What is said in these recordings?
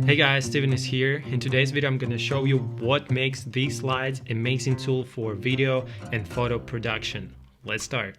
Hey guys, Steven is here. In today's video I'm going to show you what makes these slides an amazing tool for video and photo production. Let's start.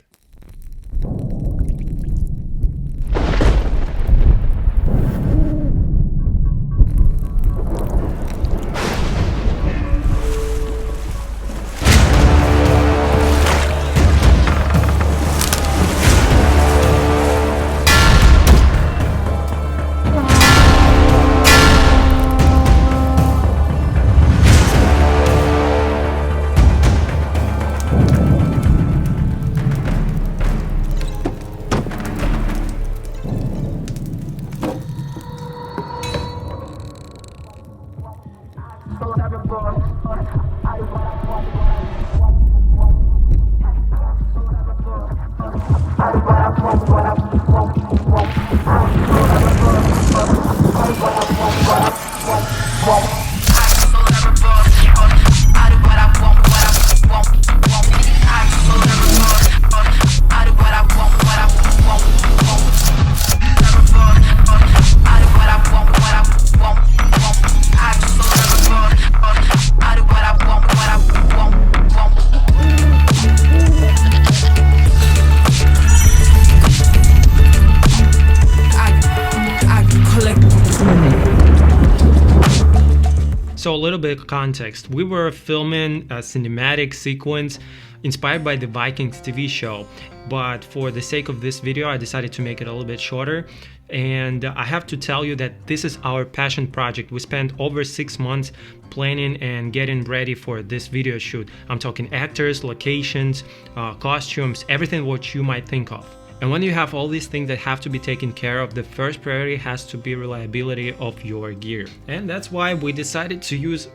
So a little bit of context. We were filming a cinematic sequence inspired by the Vikings TV show, but for the sake of this video I decided to make it a little bit shorter. And I have to tell you that this is our passion project. We spent over 6 months planning and getting ready for this video shoot. I'm talking actors, locations, costumes, everything what you might think of. And when you have all these things that have to be taken care of, the first priority has to be reliability of your gear. And that's why we decided to use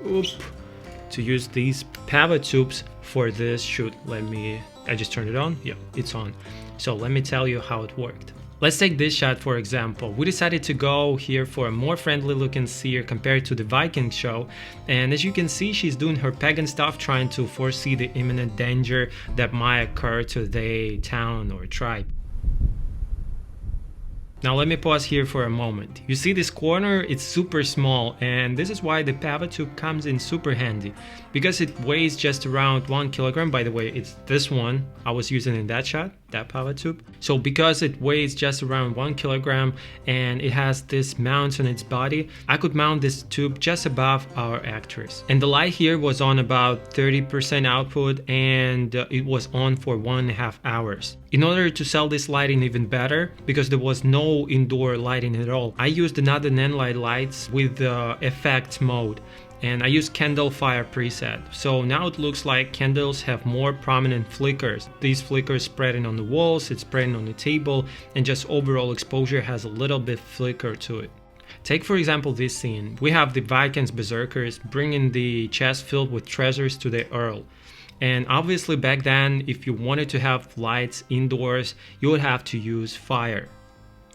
these PavoTubes for this shoot. I just turned it on. Yeah, it's on. So let me tell you how it worked. Let's take this shot for example. We decided to go here for a more friendly looking seer compared to the Viking show. And as you can see, she's doing her pagan stuff, trying to foresee the imminent danger that might occur to their town or tribe. Now let me pause here for a moment. You see this corner, it's super small, and this is why the PavoTube comes in super handy, because it weighs just around 1 kilogram. By the way, it's this one I was using in that shot, that PavoTube. So because it weighs just around 1 kilogram and it has this mount on its body, I could mount this tube just above our actress. And the light here was on about 30% output, and it was on for 1.5 hours. In order to sell this lighting even better, because there was no indoor lighting at all, I used another Nanlite lights with the effect mode, and I used candle fire preset. So now it looks like candles have more prominent flickers. These flickers spreading on the walls, it's spreading on the table, and just overall exposure has a little bit flicker to it. Take for example this scene. We have the Vikings berserkers bringing the chest filled with treasures to the earl. And obviously back then, if you wanted to have lights indoors, you would have to use fire,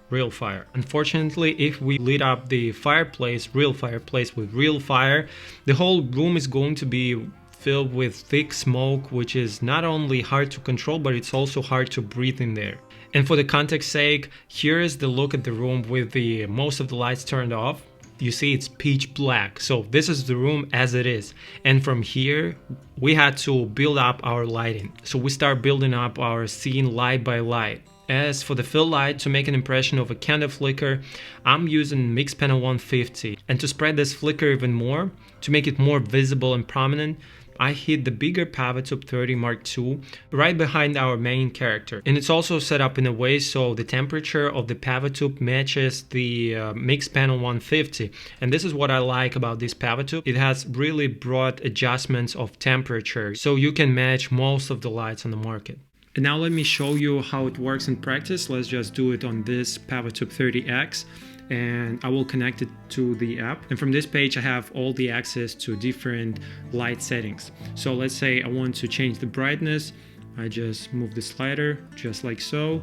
real fire. Unfortunately, if we lit up the fireplace, real fireplace with real fire, the whole room is going to be filled with thick smoke, which is not only hard to control, but it's also hard to breathe in there. And for the context sake, here is the look at the room with the most of the lights turned off. You see it's pitch black, so this is the room as it is. And from here we had to build up our lighting, so we start building up our scene light by light. As for the fill light, to make an impression of a candle flicker, I'm using Mixpanel 150, and to spread this flicker even more, to make it more visible and prominent, I hid the bigger PavoTube 30 Mark II right behind our main character. And it's also set up in a way so the temperature of the PavoTube matches the Mixpanel 150. And this is what I like about this PavoTube. It has really broad adjustments of temperature, so you can match most of the lights on the market. And now let me show you how it works in practice. Let's just do it on this PavoTube II X. And I will connect it to the app, and from this page I have all the access to different light settings. So let's say I want to change the brightness. I just move the slider just like so.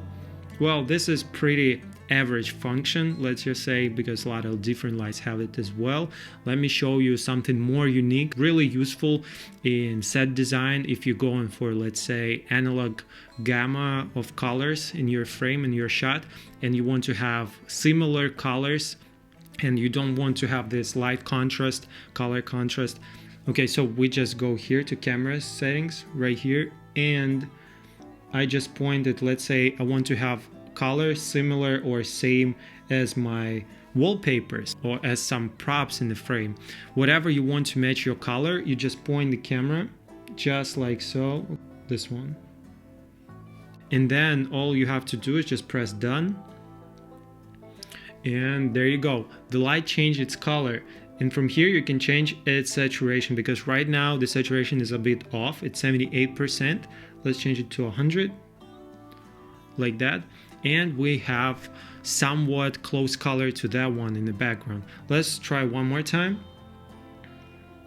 Well, this is pretty average function, let's just say, because a lot of different lights have it as well. Let me show you something more unique, really useful in set design. If you're going for, let's say, analog gamma of colors in your frame, in your shot, and you want to have similar colors and you don't want to have this light contrast, color contrast. Okay, so we just go here to camera settings right here, and I just pointed, let's say I want to have color similar or same as my wallpapers or as some props in the frame. Whatever you want to match your color, you just point the camera just like so, this one. And then all you have to do is just press done. And there you go. The light changed its color. And from here you can change its saturation, because right now the saturation is a bit off. It's 78%. Let's change it to 100, like that. And we have somewhat close color to that one in the background. Let's try one more time.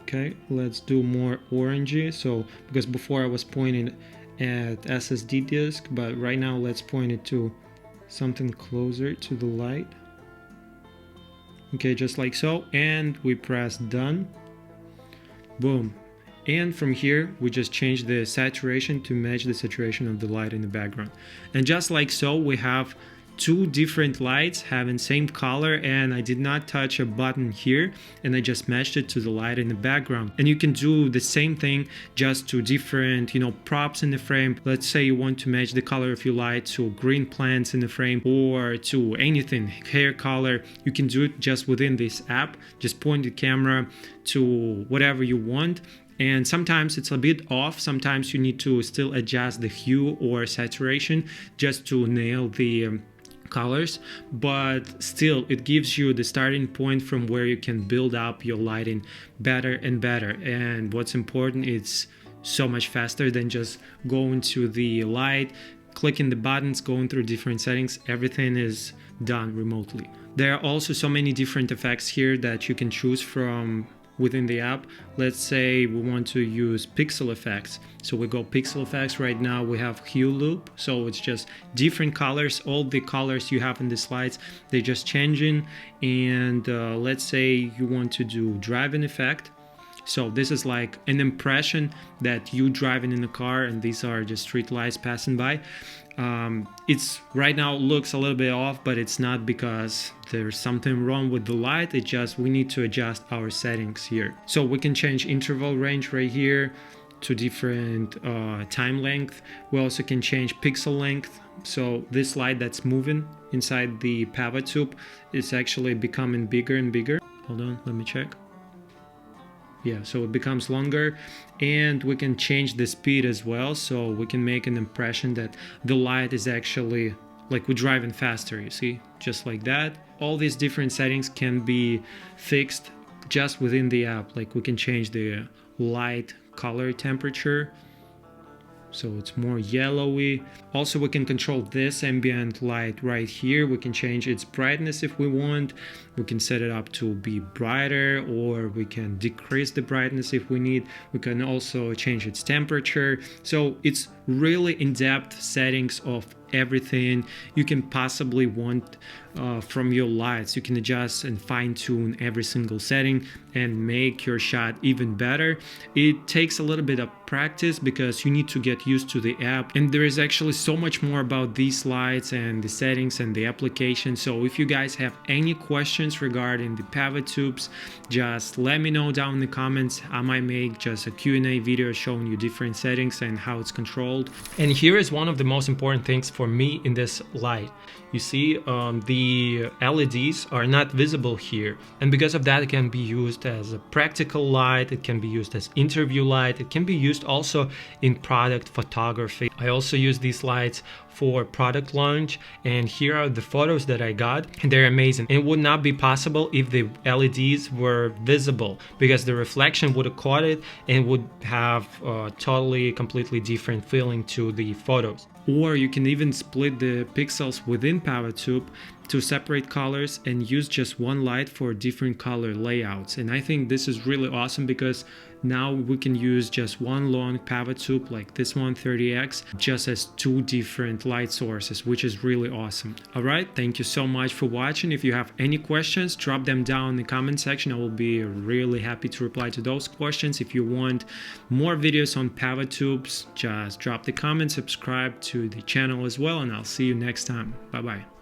Okay, let's do more orangey. So, because before I was pointing at SSD disk, but right now let's point it to something closer to the light. Okay, just like so, and we press done. Boom. And from here we just change the saturation to match the saturation of the light in the background. And just like so, we have two different lights having same color, and I did not touch a button here, and I just matched it to the light in the background. And you can do the same thing just to different, props in the frame. Let's say you want to match the color of your light to green plants in the frame, or to anything, hair color. You can do it just within this app. Just point the camera to whatever you want. And sometimes it's a bit off, sometimes you need to still adjust the hue or saturation just to nail the colors, but still it gives you the starting point from where you can build up your lighting better and better. And what's important, it's so much faster than just going to the light, clicking the buttons, going through different settings. Everything is done remotely. There are also so many different effects here that you can choose from within the app. Let's say we want to use pixel effects, so we go pixel effects. Right now we have hue loop, so it's just different colors. All the colors you have in the slides, they're just changing. And let's say you want to do driving effect, so this is like an impression that you driving in a car, and these are just street lights passing by. It's right now looks a little bit off, but it's not because there's something wrong with the light. It's just we need to adjust our settings here. So we can change interval range right here to different time length. We also can change pixel length. So this light that's moving inside the PavoTube is actually becoming bigger and bigger. Hold on, let me check. Yeah, so it becomes longer, and we can change the speed as well, so we can make an impression that the light is actually like we're driving faster, you see, just like that. All these different settings can be fixed just within the app. Like we can change the light color temperature, so it's more yellowy. Also, we can control this ambient light right here. We can change its brightness if we want. We can set it up to be brighter, or we can decrease the brightness if we need. We can also change its temperature. So it's really in-depth settings of everything you can possibly want from your lights. You can adjust and fine-tune every single setting and make your shot even better. It takes a little bit of practice because you need to get used to the app, and there is actually so much more about these lights and the settings and the application. So if you guys have any questions regarding the PavoTubes, just let me know down in the comments. I might make just a Q&A video showing you different settings and how it's controlled. And here is one of the most important things for me in this light. You see, the LEDs are not visible here, and because of that it can be used as a practical light, it can be used as interview light, it can be used also in product photography. I also use these lights for product launch, and here are the photos that I got, and they're amazing. It would not be possible if the LEDs were visible, because the reflection would have caught it and would have a totally completely different feeling to the photos. Or you can even split the pixels within PavoTube to separate colors and use just one light for different color layouts. And I think this is really awesome because now we can use just one long PavoTube like this one, 30X, just as two different light sources, which is really awesome. Alright, thank you so much for watching. If you have any questions, drop them down in the comment section. I will be really happy to reply to those questions. If you want more videos on PavoTubes, just drop the comment, subscribe to the channel as well, and I'll see you next time. Bye bye.